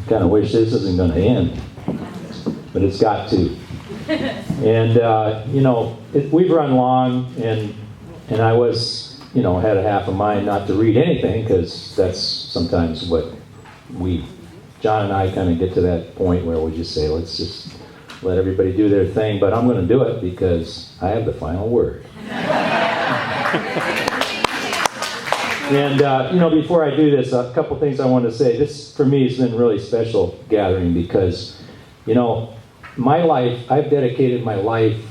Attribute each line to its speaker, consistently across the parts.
Speaker 1: kind of wish this isn't going to end, but it's got to. And, we've run long, and I was, had a half a mind not to read anything, because that's sometimes what John and I kind of get to that point where we just say, let's just let everybody do their thing, but I'm going to do it because I have the final word. And, before I do this, a couple things I want to say. This, for me, has been a really special gathering because, my life, I've dedicated my life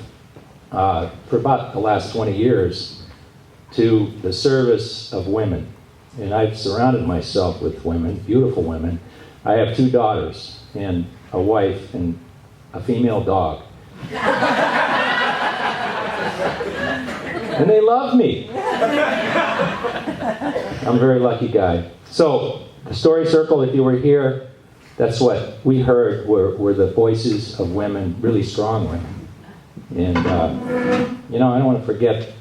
Speaker 1: for about the last 20 years to the service of women. And I've surrounded myself with women, beautiful women. I have 2 daughters and a wife and a female dog. And they love me. I'm a very lucky guy. So, the story circle, if you were here, that's what we heard were the voices of women, really strong women. And, I don't want to forget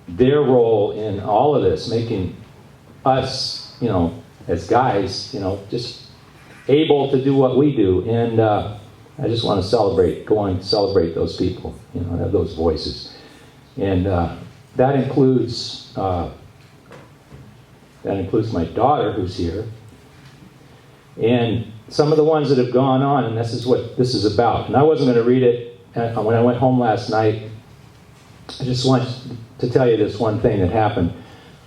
Speaker 1: their role in all of this, making us, as guys, just able to do what we do. And I just want to go on and celebrate those people, have those voices. And that includes my daughter who's here. And some of the ones that have gone on, and this is what this is about. And I wasn't going to read it when I went home last night. I just want to tell you this one thing that happened.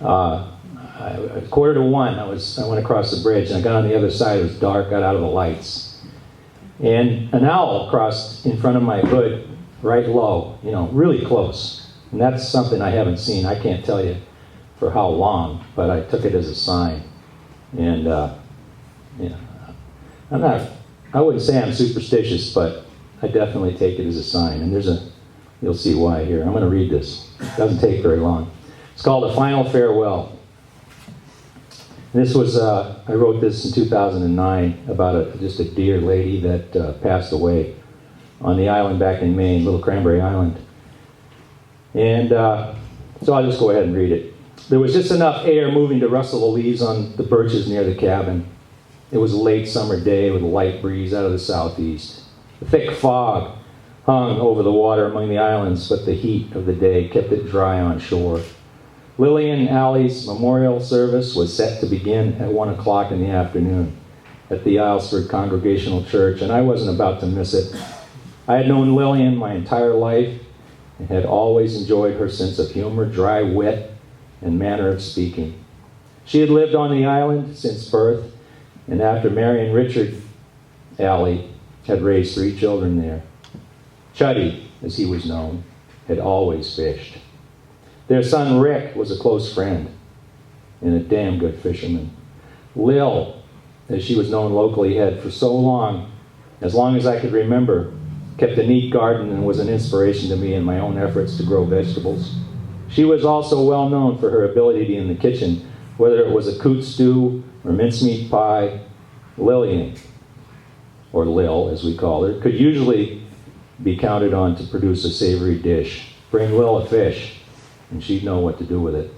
Speaker 1: 1:45, I went across the bridge, and I got on the other side. It was dark, got out of the lights. And an owl crossed in front of my hood, right low, really close. And that's something I haven't seen. I can't tell you for how long, but I took it as a sign. And, I wouldn't say I'm superstitious, but I definitely take it as a sign. And you'll see why here. I'm going to read this. It doesn't take very long. It's called A Final Farewell. And this was, I wrote this in 2009 about just a dear lady that passed away on the island back in Maine, Little Cranberry Island. And so I'll just go ahead and read it. There was just enough air moving to rustle the leaves on the birches near the cabin. It was a late summer day with a light breeze out of the southeast. A thick fog hung over the water among the islands, but the heat of the day kept it dry on shore. Lillian Alley's memorial service was set to begin at 1 o'clock in the afternoon at the Islesford Congregational Church, and I wasn't about to miss it. I had known Lillian my entire life and had always enjoyed her sense of humor, dry wit, and manner of speaking. She had lived on the island since birth, and after marrying Richard Alley, had raised 3 children there. Chuddy, as he was known, had always fished. Their son Rick was a close friend and a damn good fisherman. Lil, as she was known locally, had for so long as I could remember, kept a neat garden and was an inspiration to me in my own efforts to grow vegetables. She was also well known for her ability in the kitchen, whether it was a coot stew or mincemeat pie. Lillian, or Lil as we call her, could usually be counted on to produce a savory dish. Bring Lil a fish, and she'd know what to do with it.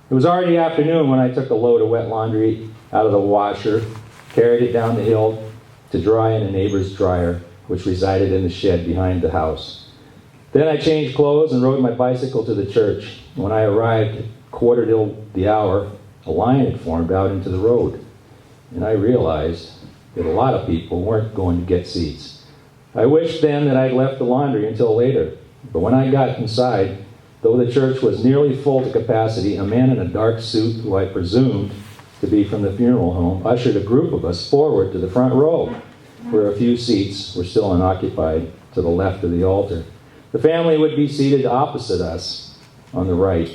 Speaker 1: It was already afternoon when I took a load of wet laundry out of the washer, carried it down the hill to dry in a neighbor's dryer, which resided in the shed behind the house. Then I changed clothes and rode my bicycle to the church. When I arrived at 1:15, a line had formed out into the road, and I realized that a lot of people weren't going to get seats. I wished then that I'd left the laundry until later, but when I got inside, though the church was nearly full to capacity, a man in a dark suit, who I presumed to be from the funeral home, ushered a group of us forward to the front row, where a few seats were still unoccupied to the left of the altar. The family would be seated opposite us on the right.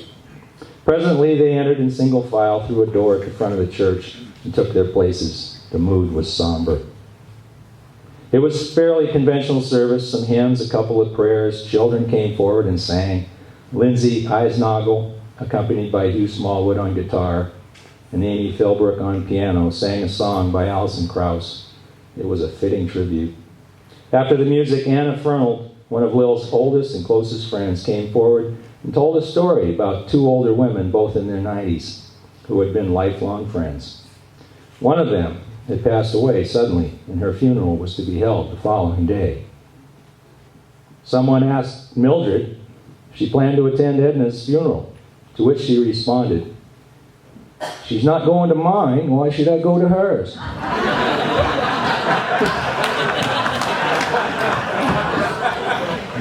Speaker 1: Presently, they entered in single file through a door at the front of the church and took their places. The mood was somber. It was fairly conventional service, some hymns, a couple of prayers. Children came forward and sang. Lindsay Eisnagel, accompanied by Hugh Smallwood on guitar, and Amy Philbrook on piano, sang a song by Alison Krauss. It was a fitting tribute. After the music, Anna Fernald, one of Lil's oldest and closest friends, came forward and told a story about 2 older women, both in their 90s, who had been lifelong friends. One of them, had passed away suddenly, and her funeral was to be held the following day. Someone asked Mildred if she planned to attend Edna's funeral, to which she responded, "She's not going to mine, why should I go to hers?"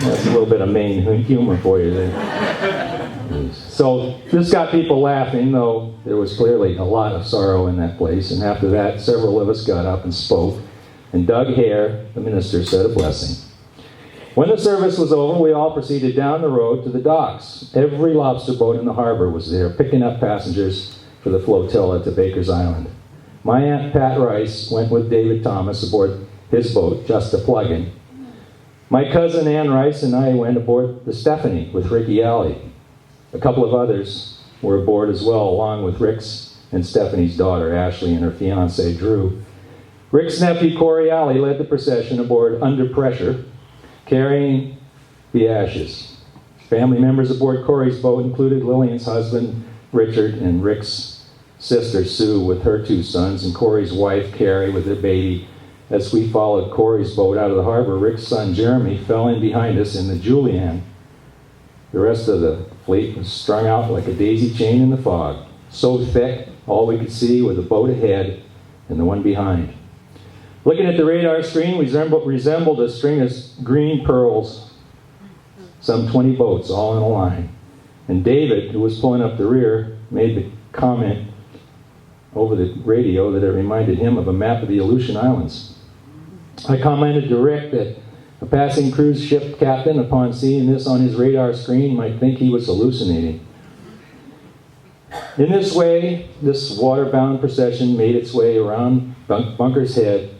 Speaker 1: That's a little bit of Maine humor for you there. So this got people laughing, though there was clearly a lot of sorrow in that place. And after that, several of us got up and spoke. And Doug Hare, the minister, said a blessing. When the service was over, we all proceeded down the road to the docks. Every lobster boat in the harbor was there, picking up passengers for the flotilla to Baker's Island. My Aunt Pat Rice went with David Thomas aboard his boat, just a plug-in. My cousin Ann Rice and I went aboard the Stephanie with Ricky Alley. A couple of others were aboard as well, along with Rick's and Stephanie's daughter, Ashley, and her fiancé, Drew. Rick's nephew, Corey Alley, led the procession aboard Under Pressure, carrying the ashes. Family members aboard Corey's boat included Lillian's husband, Richard, and Rick's sister, Sue, with her 2 sons, and Corey's wife, Carrie, with their baby. As we followed Corey's boat out of the harbor, Rick's son, Jeremy, fell in behind us in the Julianne. The rest of the fleet was strung out like a daisy chain in the fog, so thick all we could see was the boat ahead and the one behind. Looking at the radar screen, we resembled a string of green pearls, some 20 boats all in a line. And David, who was pulling up the rear, made the comment over the radio that it reminded him of a map of the Aleutian Islands. I commented to Rick that a passing cruise ship captain, upon seeing this on his radar screen, might think he was hallucinating. In this way, this waterbound procession made its way around Bunker's Head,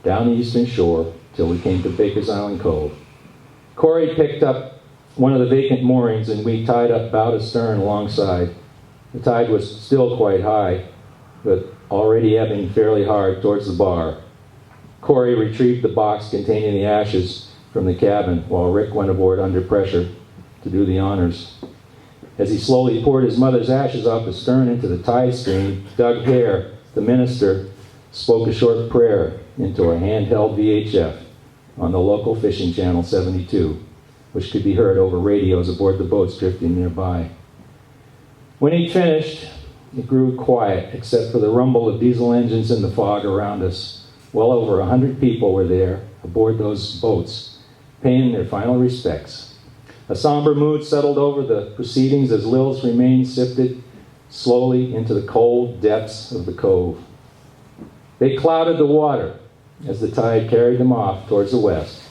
Speaker 1: down the eastern shore, till we came to Baker's Island Cove. Corey picked up one of the vacant moorings, and we tied up bow to stern alongside. The tide was still quite high, but already ebbing fairly hard towards the bar. Corey retrieved the box containing the ashes from the cabin, while Rick went aboard Under Pressure to do the honors. As he slowly poured his mother's ashes off the stern into the tide stream, Doug Hare, the minister, spoke a short prayer into a handheld VHF on the local fishing channel 72, which could be heard over radios aboard the boats drifting nearby. When he'd finished, it grew quiet, except for the rumble of diesel engines in the fog around us. Well over 100 people were there aboard those boats, paying their final respects. A somber mood settled over the proceedings as Lil's remains sifted slowly into the cold depths of the cove. They clouded the water as the tide carried them off towards the west,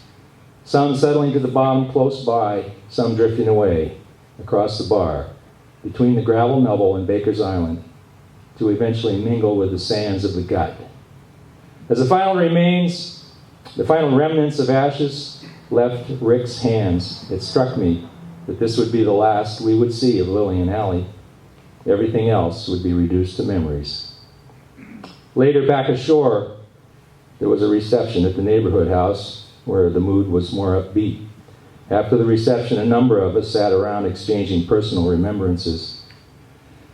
Speaker 1: some settling to the bottom close by, some drifting away across the bar, between the gravel nubble and Baker's Island, to eventually mingle with the sands of the gut. As the final remnants of ashes left Rick's hands, it struck me that this would be the last we would see of Lily and Allie. Everything else would be reduced to memories. Later, back ashore, there was a reception at the neighborhood house where the mood was more upbeat. After the reception, a number of us sat around exchanging personal remembrances.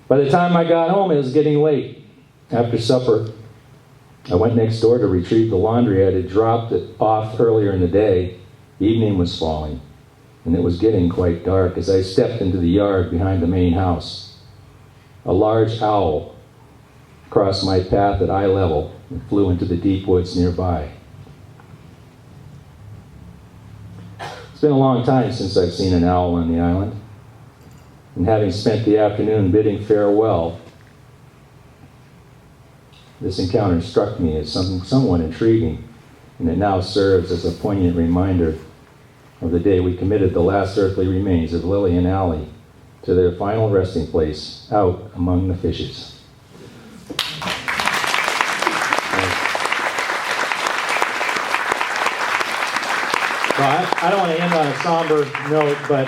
Speaker 1: By the time I got home, it was getting late. After supper, I went next door to retrieve the laundry. I had dropped it off earlier in the day. Evening was falling, and it was getting quite dark as I stepped into the yard behind the main house. A large owl crossed my path at eye level and flew into the deep woods nearby. It's been a long time since I've seen an owl on the island, and having spent the afternoon bidding farewell, this encounter struck me as something somewhat intriguing, and it now serves as a poignant reminder of the day we committed the last earthly remains of Lily and Allie to their final resting place out among the fishes. Well, I don't want to end on a somber note, but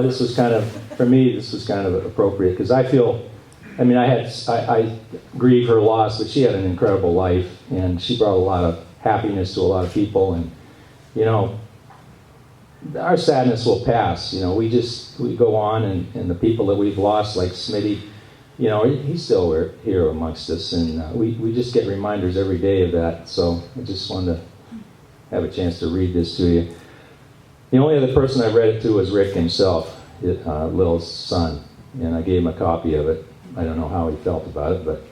Speaker 1: this was kind of, for me, this was kind of appropriate because I grieve her loss, but she had an incredible life, and she brought a lot of happiness to a lot of people, and our sadness will pass. We go on, and the people that we've lost, like Smitty, you know, he's still here amongst us, and we just get reminders every day of that. So I just wanted to have a chance to read this to you. The only other person I read it to was Rick himself, little son, and I gave him a copy of it. I don't know how he felt about it, but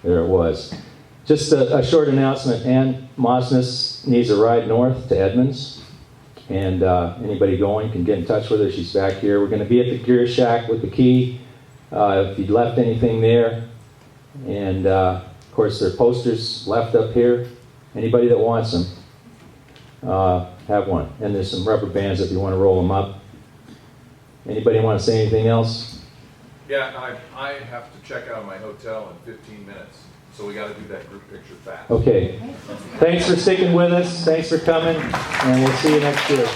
Speaker 1: there it was. Just a short announcement. Ann Mosnes needs a ride north to Edmonds, and anybody going can get in touch with her. She's back here. We're going to be at the gear shack with the key. If you left anything there, and of course there are posters left up here. Anybody that wants them, have one. And there's some rubber bands if you want to roll them up. Anybody want to say anything else?
Speaker 2: Yeah, I have to check out of my hotel in 15 minutes, so we got to do that group picture fast.
Speaker 1: Okay. Thanks for sticking with us. Thanks for coming, and we'll see you next year.